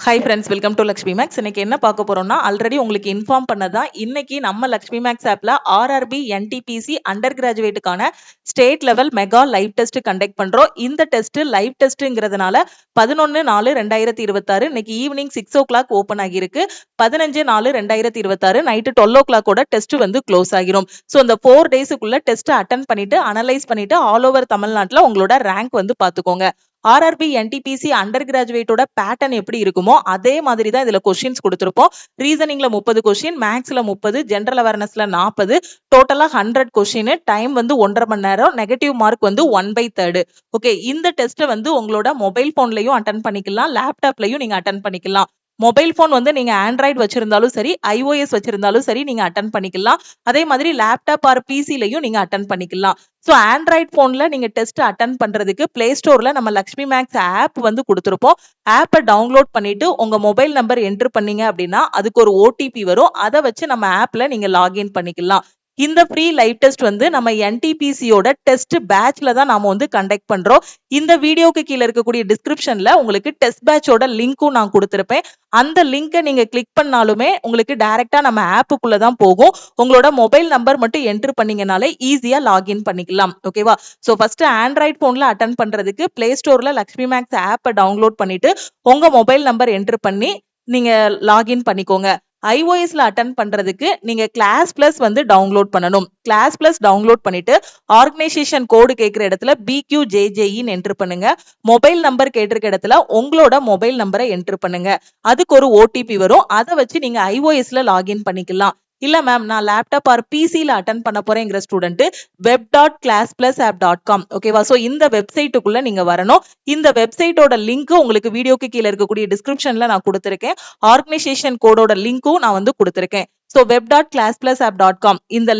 Hi friends, welcome to Lakshmi makes. இன்னைக்கு என்ன பார்க்க போறோம்னா, ஆல்ரெடி உங்களுக்கு இன்ஃபார்ம் பண்ணதான் இன்னைக்கு நம்ம லக்ஷ்மி மேக்ஸ் ஆப்ல ஆர்ஆர்பி என்டிபிசி அண்டர் கிராஜுவேட்டுக்கான state level mega live test conduct பண்றோம். இந்த டெஸ்ட் லைவ் டெஸ்ட்ங்கிறதுனால 11/4/2026 இன்னைக்கு ஈவினிங் 6 o'clock ஓப்பன் ஆகியிருக்கு. 15/4/2026 நைட்டு 12 o'clock டெஸ்ட் வந்து க்ளோஸ் ஆகிரும். ஸோ இந்த 4 டேஸுக்குள்ள டெஸ்ட் அட்டன் பண்ணிட்டு அனலைஸ் பண்ணிட்டு ஆல் ஓவர் தமிழ்நாட்டில் உங்களோட ரேங்க் வந்து பார்த்துக்கோங்க. ஆர்ஆர்பி என்டிபிசி அண்டர் கிராஜுவேட்டோட பேட்டர்ன் எப்படி இருக்குமோ அதே மாதிரி தான் இதுல கொஸ்டின்ஸ் கொடுத்திருப்போம். ரீசனிங்ல 30 கொஸ்டின், மேக்ஸ்ல 30, ஜெனரல் அவேர்னஸ்ல 40, டோட்டலா 100 கொஸ்டின். டைம் வந்து 1.5 மணி நேரம். நெகட்டிவ் மார்க் வந்து 1/3. ஓகே, இந்த டெஸ்ட் வந்து உங்களோட மொபைல் போன்லயும் அட்டன் பண்ணிக்கலாம், லேப்டாப்லயும் நீங்க அட்டன் பண்ணிக்கலாம். மொபைல் போன் வந்து நீங்க ஆண்ட்ராய்டு வச்சிருந்தாலும் சரி, iOS வச்சிருந்தாலும் சரி, நீங்க அட்டன் பண்ணிக்கலாம். அதே மாதிரி லேப்டாப் ஆர் பிசிலையும் நீங்க அட்டன் பண்ணிக்கலாம். ஸோ ஆண்ட்ராய்ட் போன்ல நீங்க டெஸ்ட் அட்டன் பண்றதுக்கு பிளே ஸ்டோர்ல நம்ம லக்ஷ்மி மேக்ஸ் ஆப் வந்து கொடுத்துருப்போம். ஆப்பை டவுன்லோட் பண்ணிட்டு உங்க மொபைல் நம்பர் என்ட்ரு பண்ணீங்க அப்படின்னா அதுக்கு ஒரு ஓடிபி வரும். அதை வச்சு நம்ம ஆப்ல நீங்க லாகின் பண்ணிக்கலாம். இந்த ஃப்ரீ லைவ் டெஸ்ட் வந்து நம்ம என்டிபிசியோட டெஸ்ட் பேட்ச்ல தான் நாம வந்து கண்டக்ட் பண்றோம். இந்த வீடியோக்கு கீழே இருக்கக்கூடிய டிஸ்கிரிப்ஷன்ல உங்களுக்கு டெஸ்ட் பேட்சோட லிங்க்கும் நான் கொடுத்திருப்பேன். அந்த லிங்கை நீங்க கிளிக் பண்ணாலுமே உங்களுக்கு டைரக்டா நம்ம ஆப்புக்குள்ள தான் போகும். உங்களோட மொபைல் நம்பர் மட்டும் என்ட்ரு பண்ணீங்கனாலே ஈஸியா லாகின் பண்ணிக்கலாம். ஓகேவா? ஸோ ஃபர்ஸ்ட் ஆண்ட்ராய்ட் போன்ல அட்டன் பண்றதுக்கு பிளே ஸ்டோர்ல லக்ஷ்மி மேக்ஸ் ஆப்பை டவுன்லோட் பண்ணிட்டு உங்க மொபைல் நம்பர் என்ட்ரு பண்ணி நீங்க லாகின் பண்ணிக்கோங்க. iOSல அட்டன் பண்றதுக்கு நீங்க கிளாஸ் பிளஸ் வந்து டவுன்லோட் பண்ணணும். கிளாஸ் பிளஸ் டவுன்லோட் பண்ணிட்டு ஆர்கனைசேஷன் கோடு கேட்கிற இடத்துல BQJJன்னு என்ட்ரு பண்ணுங்க. மொபைல் நம்பர் கேட்டிருக்க இடத்துல உங்களோட மொபைல் நம்பரை என்ட்ரு பண்ணுங்க. அதுக்கு ஒரு ஓடிபி வரும். அதை வச்சு நீங்க iOSல லாகின் பண்ணிக்கலாம். இல்ல மேம், நான் லேப்டாப் ஆர் பிசில அட்டன் பண்ண போறேங்கிற ஸ்டூடெண்ட் web.classplusapp.com. ஓகேவா? சோ இந்த வெப்சைட்டுக்குள்ள நீங்க வரணும். இந்த வெப்சைட்டோட லிங்க் உங்களுக்கு வீடியோக்கு கீழே இருக்கக்கூடிய டிஸ்கிரிப்ஷன்ல நான் கொடுத்திருக்கேன். ஆர்கனைசேஷன் கோடோட லிங்க்கும் நான் வந்து கொடுத்திருக்கேன். ஸோ web.classplusapp.com இந்த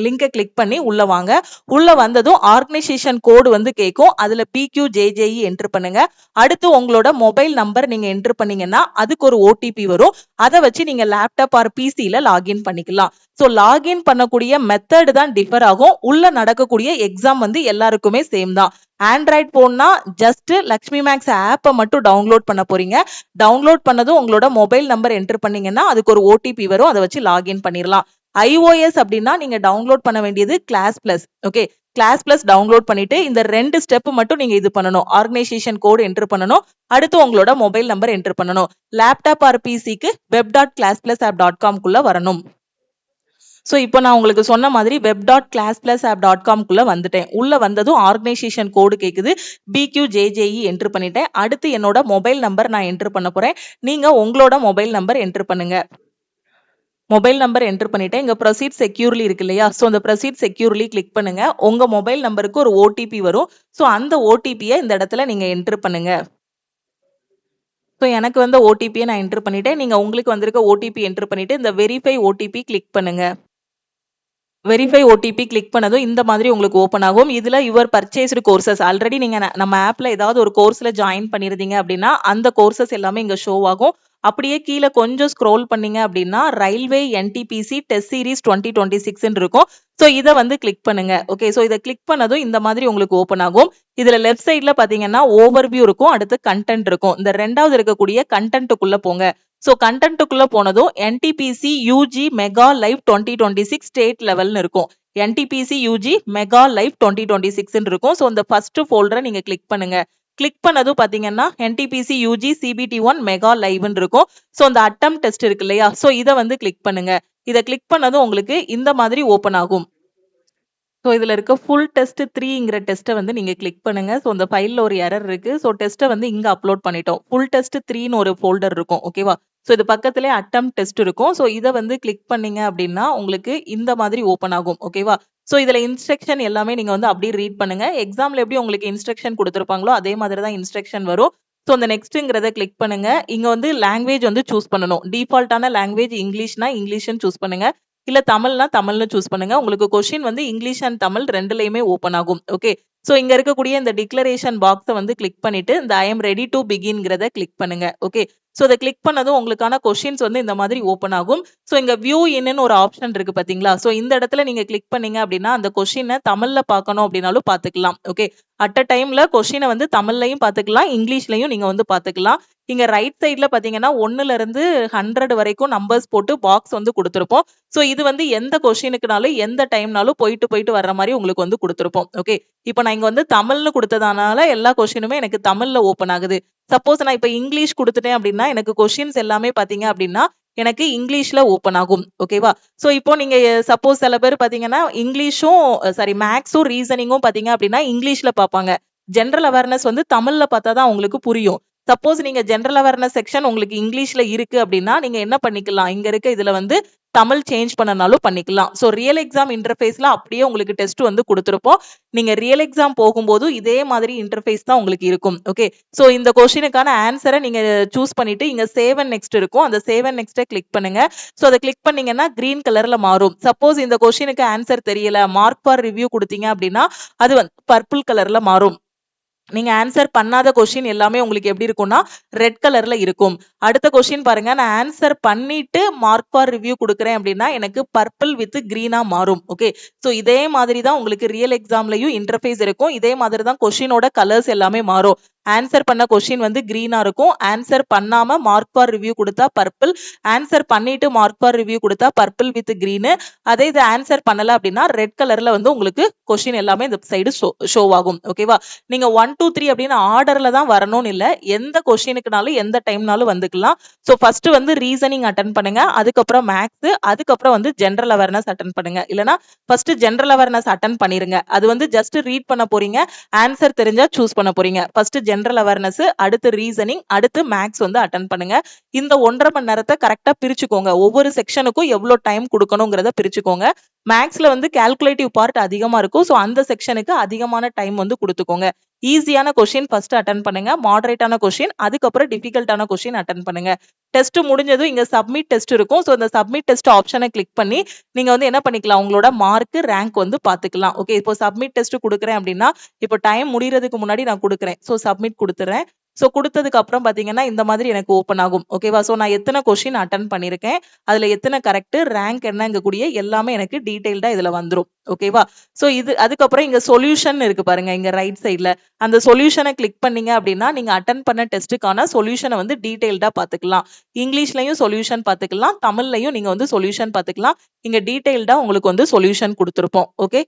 லிங்கை கிளிக் பண்ணி உள்ள வாங்க. உள்ள வந்ததும் ஆர்கனைசேஷன் கோடு வந்து கேட்கும். அதுல BQJJE என்ட்ரு பண்ணுங்க. அடுத்து உங்களோட மொபைல் நம்பர் நீங்க என்ட்ரு பண்ணீங்கன்னா அதுக்கு ஒரு ஓடிபி வரும். அதை வச்சு நீங்க லேப்டாப் ஆர் பிசில லாகின் பண்ணிக்கலாம். ஸோ லாகின் பண்ணக்கூடிய மெத்தட் தான் டிஃபர் ஆகும். உள்ள நடக்கக்கூடிய எக்ஸாம் வந்து எல்லாருக்குமே சேம் தான். ஆண்ட்ராய்ட் போன்னா ஜஸ்ட் லக்ஷ்மி மேக்ஸ் ஆப்பை மட்டும் டவுன்லோட் பண்ண போறீங்க. டவுன்லோட் பண்ணதும் உங்களோட மொபைல் நம்பர் என்ட்ரு பண்ணீங்கன்னா அதுக்கு ஒரு ஓடிபி வரும். அதை வச்சு லாகின் பண்ணிடலாம். iOS அப்படின்னா நீங்க டவுன்லோட் பண்ண வேண்டியது class plus. Okay, class plus download பண்ணிட்டு இந்த 2 ஸ்டெப் மட்டும் நீங்க இது பண்ணணும். ஆர்கனைசேஷன் கோடு என்ட்ரு பண்ணணும். அடுத்து உங்களோட மொபைல் நம்பர் என்ட்ரு பண்ணணும். லேப்டாப் ஆர் பிசிக்கு web.classplusapp.com குள்ள வரணும். ஸோ இப்போ நான் உங்களுக்கு சொன்ன மாதிரி web.classplusapp.com குள்ள வந்துட்டேன். உள்ள வந்ததும் ஆர்கனைசேஷன் கோடு கேக்குது. BQJJE என்ட்ரு பண்ணிட்டேன். அடுத்து என்னோட மொபைல் நம்பர் நான் என்ட்ரு பண்ண போறேன். நீங்க உங்களோட மொபைல் நம்பர் என்ட்ரு பண்ணுங்க. மொபைல் நம்பர் என்ட்ரு பண்ணிட்டேன். இங்க ப்ரொசீட் செக்யூர்லி இருக்கு இல்லையா? ஸோ அந்த ப்ரொசீட் செக்யூர்லி கிளிக் பண்ணுங்க. உங்க மொபைல் நம்பருக்கு ஒரு ஓடிபி வரும். ஸோ அந்த ஓடிபியை இந்த இடத்துல நீங்க என்ட்ரு பண்ணுங்க. ஸோ எனக்கு வந்த ஓடிபியை நான் என்ட்ரு பண்ணிட்டேன். நீங்க உங்களுக்கு வந்திருக்க ஓடிபி என்ட்ரு பண்ணிட்டு இந்த வெரிஃபை ஓடிபி கிளிக் பண்ணுங்க. வெரிஃபை ஓடிபி கிளிக் பண்ணதும் இந்த மாதிரி உங்களுக்கு ஓப்பன் ஆகும். இதுல யுவர் பர்ச்சேஸ்டு கோர்சஸ் ஆல்ரெடி நீங்க நம்ம ஆப்ல ஏதாவது ஒரு கோர்ஸ்ல ஜாயின் பண்ணிருந்தீங்க அப்படின்னா அந்த கோர்சஸ் எல்லாமே இங்க ஷோ ஆகும். அப்படியே கீழே கொஞ்சம் ஸ்க்ரோல் பண்ணீங்க அப்படின்னா ரயில்வே என்டிபிசி டெஸ்ட் சீரிஸ் 2026 இருக்கும். ஸோ இதை வந்து கிளிக் பண்ணுங்க. ஓகே, ஸோ இதை கிளிக் பண்ணதும் இந்த மாதிரி உங்களுக்கு ஓப்பன் ஆகும். இதுல லெஃப்ட் சைட்ல பாத்தீங்கன்னா ஓவர்வியூ இருக்கும், அடுத்து கண்டென்ட் இருக்கும். இந்த ரெண்டாவது இருக்கக்கூடிய கண்டென்ட்டுக்குள்ள போங்க. ஸோ கண்டென்ட்டுக்குள்ள போனதும் NTPC UG mega live 2026 state லெவல்னு இருக்கும். என்டிபிசி யூஜி மெகா லைவ் 2026 இருக்கும். ஸோ இந்த ஃபர்ஸ்ட் ஃபோல்டரை நீங்க கிளிக் பண்ணுங்க. கிளிக் பண்ணதும் பாத்தீங்கன்னா என்டிபிசி யூஜி CBT1 மெகா லைவ்னு இருக்கும். ஸோ அந்த அட்டம் டெஸ்ட் இருக்கு இல்லையா? ஸோ இதை வந்து கிளிக் பண்ணுங்க. இதை கிளிக் பண்ணதும் உங்களுக்கு இந்த மாதிரி ஓப்பன் ஆகும். ஸோ இதில் இருக்க ஃபுல் டெஸ்ட் 3ங்கிற டெஸ்ட்டை வந்து நீங்கள் கிளிக் பண்ணுங்க. ஸோ இந்த ஃபைலில் ஒரு எரர் இருக்கு. ஸோ டெஸ்ட்டை வந்து இங்கே அப்லோட் பண்ணிட்டோம். ஃபுல் டெஸ்ட் 3ன்னு ஒரு ஃபோல்டர் இருக்கும். ஓகேவா? ஸோ இது பக்கத்திலே அட்டம் டெஸ்ட் இருக்கும். ஸோ இதை வந்து கிளிக் பண்ணீங்க அப்படின்னா உங்களுக்கு இந்த மாதிரி ஓப்பன் ஆகும். ஓகேவா? ஸோ இதில் இன்ஸ்ட்ரக்ஷன் எல்லாமே நீங்கள் வந்து அப்படியே ரீட் பண்ணுங்க. எக்ஸாமில் எப்படி உங்களுக்கு இன்ஸ்ட்ரக்ஷன் கொடுத்துருப்பாங்களோ அதே மாதிரி தான் இன்ஸ்ட்ரக்ஷன் வரும். ஸோ அந்த நெக்ஸ்ட்ங்கிறத கிளிக் பண்ணுங்க. இங்கே வந்து லாங்குவேஜ் வந்து சூஸ் பண்ணணும். டிஃபால்ட்டான லாங்குவேஜ் இங்கிலீஷ்னா இங்கிலீஷ்னு சூஸ் பண்ணுங்க. இல்ல தமிழ்னா தமிழ்னு சூஸ் பண்ணுங்க. உங்களுக்கு கொஸ்டின் வந்து இங்கிலீஷ் அண்ட் தமிழ் ரெண்டுலயுமே ஓப்பன் ஆகும். ஓகே, ஸோ இங்க இருக்கக்கூடிய இந்த டிக்ளரேஷன் பாக்ஸை வந்து கிளிக் பண்ணிட்டு இந்த ஐ எம் ரெடி டு பிகின்ங்கிறத கிளிக் பண்ணுங்க. ஓகே, ஸோ இதை கிளிக் பண்ணதும் உங்களுக்கான கொஸ்டின்ஸ் வந்து இந்த மாதிரி ஓப்பன் ஆகும். ஸோ இங்க வியூ இன்னு ஒரு ஆப்ஷன் இருக்கு பாத்தீங்களா? ஸோ இந்த இடத்துல நீங்க கிளிக் பண்ணீங்க அப்படின்னா அந்த கொஸ்டினை தமிழ்ல பார்க்கணும் அப்படின்னாலும் பார்த்துக்கலாம். ஓகே, அட் அ டைம்ல கொஸ்டினை வந்து தமிழ்லையும் பார்த்துக்கலாம், இங்கிலீஷ்லையும் நீங்க வந்து பார்த்துக்கலாம். இங்க ரைட் சைட்ல பாத்தீங்கன்னா 1ல இருந்து 100 வரைக்கும் நம்பர்ஸ் போட்டு பாக்ஸ் வந்து கொடுத்திருப்போம். சோ இது வந்து எந்த கொஸ்டினுக்குனாலும் எந்த டைம்னாலும் போயிட்டு போயிட்டு வர்ற மாதிரி உங்களுக்கு வந்து கொடுத்திருப்போம். ஓகே, இப்போ நான் இங்க வந்து தமிழ்னு கொடுத்ததானால எல்லா கொஸ்டினுமே எனக்கு தமிழ்ல ஓபன் ஆகுது. சப்போஸ் நான் இப்ப இங்கிலீஷ் கொடுத்துட்டேன் அப்படின்னா எனக்கு கொஸ்டின்ஸ் எல்லாமே பாத்தீங்க அப்படின்னா எனக்கு இங்கிலீஷ்ல ஓபன் ஆகும். ஓகேவா? சோ இப்போ நீங்க சப்போஸ் சில பேர் பாத்தீங்கன்னா இங்கிலீஷும் சாரி மேக்ஸும் ரீசனிங்கும் பாத்தீங்க அப்படின்னா இங்கிலீஷ்ல பாப்பாங்க. ஜெனரல் அவேர்னஸ் வந்து தமிழ்ல பார்த்தாதான் உங்களுக்கு புரியும். சப்போஸ் நீங்க ஜெனரல் அவேர்னஸ் செக்ஷன் உங்களுக்கு இங்கிலீஷ்ல இருக்கு அப்படின்னா நீங்க என்ன பண்ணிக்கலாம், இங்க இருக்க இதுல வந்து தமிழ் சேஞ்ச் பண்ணனாலும் பண்ணிக்கலாம். சோ ரியல் எக்ஸாம் இன்டர்ஃபேஸ்ல அப்படியே உங்களுக்கு டெஸ்ட் வந்து கொடுத்திருப்போம். நீங்க ரியல் எக்ஸாம் போகும்போது இதே மாதிரி இன்டர்ஃபேஸ் தான் உங்களுக்கு இருக்கும். ஓகே, சோ இந்த கொஸ்டினுக்கான ஆன்சரை நீங்க சூஸ் பண்ணிட்டு இங்க சேவ் அண்ட் நெக்ஸ்ட் இருக்கும். அந்த சேவ் அண்ட் நெக்ஸ்ட்டை கிளிக் பண்ணுங்க. சோ அதை கிளிக் பண்ணீங்கன்னா கிரீன் கலர்ல மாறும். சப்போஸ் இந்த கொஸ்டினுக்கு ஆன்சர் தெரியல, மார்க் ஃபார் ரிவ்யூ கொடுத்தீங்க அப்படின்னா அது வந்து பர்பிள் கலர்ல மாறும். நீங்க ஆன்சர் பண்ணாத கொஸ்டின் எல்லாமே உங்களுக்கு எப்படி இருக்கும்னா ரெட் கலர்ல இருக்கும். அடுத்த கொஸ்டின் பாருங்க, நான் ஆன்சர் பண்ணிட்டு மார்க் ஃபார் ரிவ்யூ கொடுக்குறேன் அப்படின்னா எனக்கு பர்பிள் வித் கிரீனா மாறும். ஓகே, சோ இதே மாதிரி தான் உங்களுக்கு ரியல் எக்ஸாம்லயும் இன்டர்ஃபேஸ் இருக்கும். இதே மாதிரி தான் கொஸ்டினோட கலர்ஸ் எல்லாமே மாறும். ஆன்சர் பண்ண கொஸ்டின் வந்து கிரீனா இருக்கும். ஆன்சர் பண்ணாம மார்க் ஃபார் ரிவ்யூ கொடுத்தா பர்பிள், ஆன்சர் பண்ணிட்டு மார்க் ஃபார் ரிவ்யூ கொடுத்தா பர்பிள் வித் கிரீன். அதே இது ஆன்சர் பண்ணல அப்படின்னா ரெட் கலர்ல வந்து உங்களுக்கு கொஸ்டின் எல்லாமே இந்த சைடு ஷோ ஆகும். ஓகேவா? நீங்க 1 2 3 அப்படின்னு ஆர்டர்ல தான் வரணும்னு இல்ல, எந்த கொஸ்டினுக்குனாலும் எந்த டைம்னாலும் வந்துக்கலாம். சோ ஃபர்ஸ்ட் வந்து ரீசனிங் அட்டன் பண்ணுங்க, அதுக்கப்புறம் மேக்ஸ், அதுக்கப்புறம் வந்து ஜெனரல் அவேர்னஸ் அட்டன் பண்ணுங்க. இல்லனா ஃபர்ஸ்ட் ஜெனரல் அவேர்னஸ் அட்டன் பண்ணிருங்க. அது வந்து ஜஸ்ட் ரீட் பண்ண போறீங்க, ஆன்சர் தெரிஞ்சா சூஸ் பண்ண போறீங்க. ஃபர்ஸ்ட் ஜெனரல் அவேர்னஸ், அடுத்து ரீசனிங், அடுத்து மேக்ஸ் வந்து அட்டன் பண்ணுங்க. இந்த 1.5 மணி நேரத்தை கரெக்டா பிரிச்சுக்கோங்க. ஒவ்வொரு செக்ஷனுக்கும் எவ்வளவு டைம் கொடுக்கணுங்கிறத பிரிச்சுக்கோங்க. மேக்ஸ்ல வந்து கால்குலேட்டிவ் பார்ட் அதிகமா இருக்கும். சோ அந்த செக்ஷனுக்கு அதிகமான டைம் வந்து கொடுத்துக்கோங்க. ஈஸியான கொஸ்டின் ஃபர்ஸ்ட் அட்டன் பண்ணுங்க, மாடரேட்டான கொஸ்டின், அதுக்கப்புறம் டிஃபிகல்ட்டான கொஸ்டின் அட்டன் பண்ணுங்க. டெஸ்ட் முடிஞ்சதும் இங்க சப்மிட் டெஸ்ட் இருக்கும். சோ இந்த சப்மிட் டெஸ்ட் ஆப்ஷனை கிளிக் பண்ணி நீங்க வந்து என்ன பண்ணிக்கலாம், உங்களோட மார்க் ரேங்க் வந்து பாத்துக்கலாம். ஓகே, இப்போ சப்மிட் டெஸ்ட் கொடுக்குறேன் அப்படின்னா இப்போ டைம் முடியறதுக்கு முன்னாடி நான் கொடுக்குறேன். சோ சப்மிட் கொடுத்துறேன். சோ கொடுத்ததுக்கு அப்புறம் பாத்தீங்கன்னா இந்த மாதிரி எனக்கு ஓபன் ஆகும். ஓகேவா? சோ நான் எத்தனை கொஸ்டின் அட்டன் பண்ணிருக்கேன், அதுல எத்தனை கரெக்ட், ரேங்க் என்னங்க கூடிய எல்லாமே எனக்கு டீடைல்டா இதுல வந்துரும். ஓகேவா? சோ இது அதுக்கப்புறம் இங்க சொல்யூஷன் இருக்கு பாருங்க, இங்க ரைட் சைட்ல அந்த சொல்யூஷனை கிளிக் பண்ணீங்க அப்படின்னா நீங்க அட்டன் பண்ண டெஸ்ட்டுக்கான சொல்யூஷனை வந்து டீடைல்டா பாத்துக்கலாம். இங்கிலீஷ்லயும் சொல்யூஷன் பாத்துக்கலாம், தமிழ்லயும் நீங்க வந்து சொல்யூஷன் பாத்துக்கலாம். இங்க டீடைல்டா உங்களுக்கு வந்து சொல்யூஷன் கொடுத்திருப்போம். ஓகே,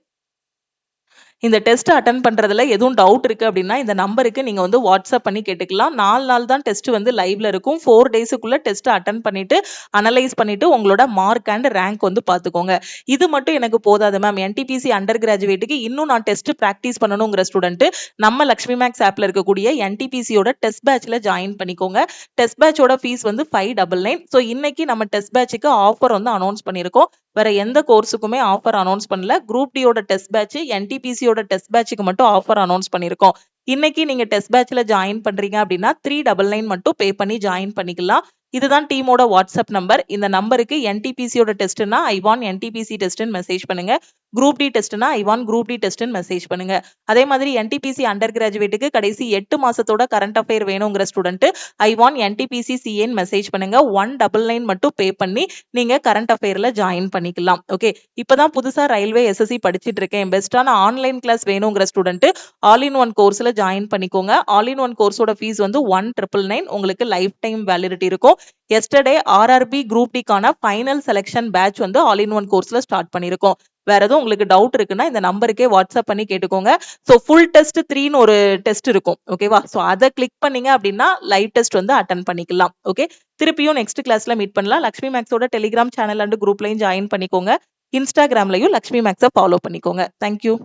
இந்த டெஸ்ட் அட்டன் பண்றதுல எதுவும் டவுட் இருக்கு அப்படின்னா இந்த நம்பருக்கு நீங்க வந்து வாட்ஸ்அப் பண்ணி கேட்டுக்கலாம். 4 நாள் தான் டெஸ்ட் வந்து லைவ்ல இருக்கும். 4 டேஸ்க்குள்ள டெஸ்ட் அட்டன் பண்ணிட்டு அனலைஸ் பண்ணிட்டு உங்களோட மார்க் அண்ட் ரேங்க் வந்து பாத்துக்கோங்க. இது மட்டும் எனக்கு போதாது மேம், என்டிபிசி அண்டர் கிராஜுவேட்டுக்கு இன்னும் நான் டெஸ்ட் பிராக்டிஸ் பண்ணணுங்கிற ஸ்டூடெண்ட் நம்ம லக்ஷ்மி மேக்ஸ் ஆப்ல இருக்கக்கூடிய என்டிபிசியோட டெஸ்ட் பேட்ச்ல ஜாயின் பண்ணிக்கோங்க. டெஸ்ட் பேட்சோட ஃபீஸ் வந்து 599. ஸோ இன்னைக்கு நம்ம டெஸ்ட் பேட்சுக்கு ஆஃபர் வந்து அனௌன்ஸ் பண்ணியிருக்கோம். வேற எந்த கோர்ஸுக்குமே ஆஃபர் அனௌன்ஸ் பண்ணல. குரூப் டியோட டெஸ்ட் பேட்ச், என்டிபிசியோட டெஸ்ட் பேட்சுக்கு மட்டும் ஆஃபர் அனௌன்ஸ் பண்ணியிருக்கோம். இன்னைக்கு நீங்க டெஸ்ட் பேட்ச்ல ஜாயின் பண்றீங்க அப்படின்னா 399 மட்டும் பே பண்ணி ஜாயின் பண்ணிக்கலாம். இதுதான் டீமோட வாட்ஸ்அப் நம்பர். இந்த நம்பருக்கு என்டிபிசியோட டெஸ்ட்னா ஐ வாண்ட் என்டிபிசி டெஸ்ட்னு மெசேஜ் பண்ணுங்க. குரூப் டி டெஸ்ட்னா ஐ வாண்ட் குரூப் டி டெஸ்ட்னு மெசேஜ் பண்ணுங்க. அதே மாதிரி என்டிபிசி அண்டர் கிராஜுவேட்டுக்கு கடைசி 8 மாசத்தோட கரண்ட் அஃபேர் வேணுங்கிற ஸ்டூடெண்ட் ஐ வாண்ட் என்டிபிசி சிஏன்னு மெசேஜ் பண்ணுங்க. 199 மட்டும் பே பண்ணி நீங்க கரண்ட் அஃபேர்ல ஜாயின் பண்ணிக்கலாம். ஓகே, இப்பதான் புதுசா ரயில்வே எஸ்எஸ்சி படிச்சிட்டு இருக்கேன், பெஸ்டான ஆன்லைன் கிளாஸ் வேணுங்கிற ஸ்டூடெண்ட் ஆல் இன் ஒன் கோர்ஸ்ல ஜாயின் பண்ணிக்கோங்க. ஆல் இன் ஒன் கோர்ஸோட ஃபீஸ் வந்து 1999. உங்களுக்கு லைஃப் டைம் வேலிடிட்டி இருக்கும். எஸ்டர்டே ஆர்ஆர்பி குரூப் டிக்கான ஃபைனல் செலக்ஷன் பேட்ச் வந்து ஆல் இன் ஒன் கோர்ஸ்ல ஸ்டார்ட் பண்ணிருக்கோம். வேற எதுவும் உங்களுக்கு டவுட் இருக்குன்னா இந்த நம்பருக்கே வாட்ஸ்அப் பண்ணி கேட்டுக்கோங்க. ஸோ ஃபுல் டெஸ்ட் 3ன்னு ஒரு டெஸ்ட் இருக்கும். ஓகேவா? ஸோ அதை கிளிக் பண்ணீங்க அப்படின்னா லைவ் டெஸ்ட் வந்து அட்டன் பண்ணிக்கலாம். ஓகே, திருப்பியும் நெக்ஸ்ட் கிளாஸ்ல மீட் பண்ணலாம். லக்ஷ்மி மேக்ஸோட டெலிகிராம் சேனல் அண்ட் குரூப்லையும் ஜாயின் பண்ணிக்கோங்க. இன்ஸ்டாகிராம்லயும் லக்ஷ்மி மேக்ஸை ஃபாலோ பண்ணிக்கோங்க. தேங்க்யூ.